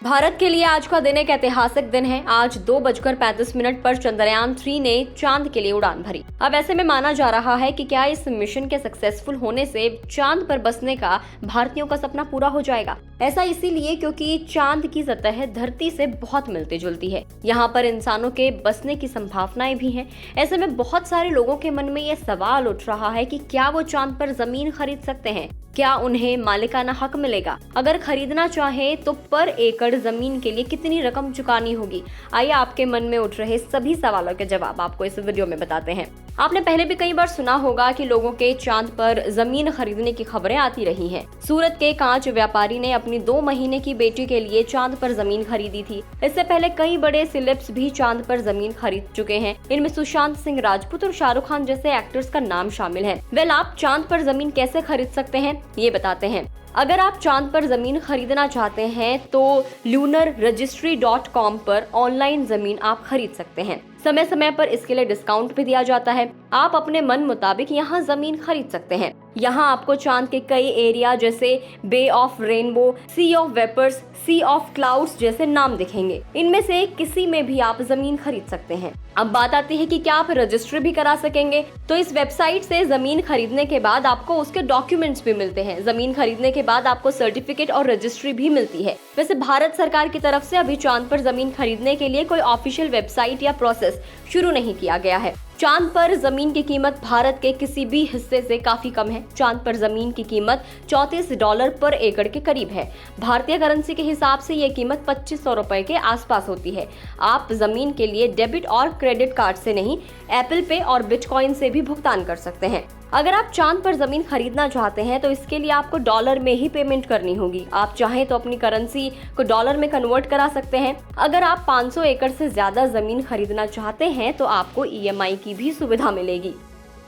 भारत के लिए आज का दिन एक ऐतिहासिक दिन है। आज 2:35 पर चंद्रयान 3 ने चांद के लिए उड़ान भरी। अब ऐसे में माना जा रहा है कि क्या इस मिशन के सक्सेसफुल होने से चांद पर बसने का भारतीयों का सपना पूरा हो जाएगा। ऐसा इसीलिए क्योंकि चांद की सतह धरती से बहुत मिलती जुलती है। यहाँ पर इंसानों के बसने की संभावनाएं भी हैं। ऐसे में बहुत सारे लोगों के मन में ये सवाल उठ रहा है कि क्या वो चांद पर जमीन खरीद सकते हैं, क्या उन्हें मालिकाना हक मिलेगा। अगर खरीदना चाहे तो पर एकड़ जमीन के लिए कितनी रकम चुकानी होगी। आइए आपके मन में उठ रहे सभी सवालों के जवाब आपको इस वीडियो में बताते हैं। आपने पहले भी कई बार सुना होगा कि लोगों के चांद पर जमीन खरीदने की खबरें आती रही हैं। सूरत के कांच व्यापारी ने अपनी 2 महीने की बेटी के लिए चांद पर जमीन खरीदी थी। इससे पहले कई बड़े सेलेब्स भी चांद पर जमीन खरीद चुके हैं। इनमें सुशांत सिंह राजपूत और शाहरुख खान जैसे एक्टर्स का नाम शामिल है। आप चांद पर जमीन कैसे खरीद सकते हैं, ये बताते हैं। अगर आप चांद पर जमीन खरीदना चाहते हैं तो lunarregistry.com पर ऑनलाइन जमीन आप खरीद सकते हैं। समय समय पर इसके लिए डिस्काउंट भी दिया जाता है। आप अपने मन मुताबिक यहाँ जमीन खरीद सकते हैं। यहाँ आपको चांद के कई एरिया जैसे bay of rainbow, sea of vapours, sea of clouds जैसे नाम दिखेंगे। इनमें से किसी में भी आप जमीन खरीद सकते हैं। अब बात आती है कि क्या आप रजिस्ट्री भी करा सकेंगे। तो इस वेबसाइट से जमीन खरीदने के बाद आपको उसके डॉक्यूमेंट्स भी मिलते हैं। जमीन खरीदने के बाद आपको सर्टिफिकेट और रजिस्ट्री भी मिलती है। वैसे भारत सरकार की तरफ से अभी चांद पर जमीन खरीदने के लिए कोई ऑफिशियल वेबसाइट या प्रोसेस शुरू नहीं किया गया है। चांद पर जमीन की कीमत भारत के किसी भी हिस्से से काफी कम है। चांद पर जमीन की कीमत $34 पर एकड़ के करीब है। भारतीय करेंसी के हिसाब से ये कीमत 2500 रुपए के आसपास होती है। आप जमीन के लिए डेबिट और क्रेडिट कार्ड से नहीं, एप्पल पे और बिटकॉइन से भी भुगतान कर सकते हैं। अगर आप चांद पर जमीन खरीदना चाहते हैं तो इसके लिए आपको डॉलर में ही पेमेंट करनी होगी। आप चाहें तो अपनी करेंसी को डॉलर में कन्वर्ट करा सकते हैं। अगर आप 500 एकड़ से ज्यादा जमीन खरीदना चाहते हैं तो आपको EMI की भी सुविधा मिलेगी।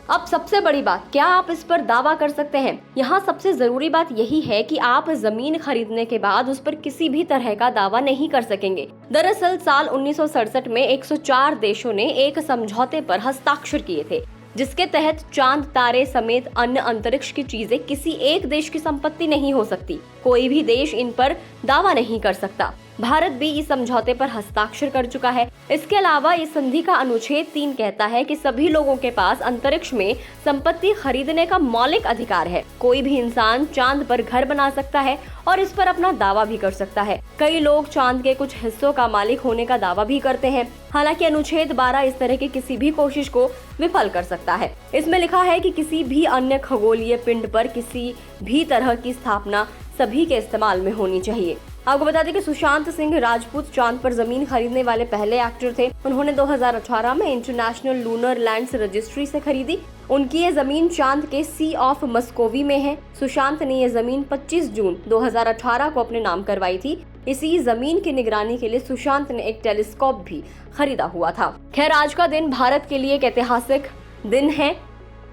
अब सबसे बड़ी बात, क्या आप इस पर दावा कर सकते हैं। यहाँ सबसे जरूरी बात यही है कि आप जमीन खरीदने के बाद उस पर किसी भी तरह का दावा नहीं कर सकेंगे। दरअसल साल 1967 में 104 देशों ने एक समझौते पर हस्ताक्षर किए थे, जिसके तहत चांद, तारे समेत अन्य अंतरिक्ष की चीजें किसी एक देश की संपत्ति नहीं हो सकती। कोई भी देश इन पर दावा नहीं कर सकता। भारत भी इस समझौते पर हस्ताक्षर कर चुका है। इसके अलावा इस संधि का अनुच्छेद 3 कहता है कि सभी लोगों के पास अंतरिक्ष में संपत्ति खरीदने का मौलिक अधिकार है। कोई भी इंसान चांद पर घर बना सकता है और इस पर अपना दावा भी कर सकता है। कई लोग चांद के कुछ हिस्सों का मालिक होने का दावा भी करते हैं। हालांकि अनुच्छेद 12 इस तरह की किसी भी कोशिश को विफल कर सकता है। इसमें लिखा है कि किसी भी अन्य खगोलीय पिंड पर किसी भी तरह की स्थापना सभी के इस्तेमाल में होनी चाहिए। आपको बता दें कि सुशांत सिंह राजपूत चांद पर जमीन खरीदने वाले पहले एक्टर थे। उन्होंने 2018 में इंटरनेशनल लूनर लैंड्स रजिस्ट्री से खरीदी। उनकी ये जमीन चांद के सी ऑफ मस्कोवी में है। सुशांत ने ये जमीन 25 जून 2018 को अपने नाम करवाई थी। इसी जमीन की निगरानी के लिए सुशांत ने एक टेलीस्कोप भी खरीदा हुआ था। खैर, आज का दिन भारत के लिए एक ऐतिहासिक दिन है।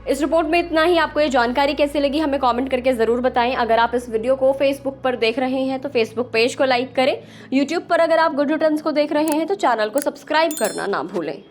इस रिपोर्ट में इतना ही। आपको ये जानकारी कैसी लगी हमें कमेंट करके जरूर बताएं। अगर आप इस वीडियो को फेसबुक पर देख रहे हैं तो फेसबुक पेज को लाइक करें। यूट्यूब पर अगर आप गुड रिटर्न्स को देख रहे हैं तो चैनल को सब्सक्राइब करना ना भूलें।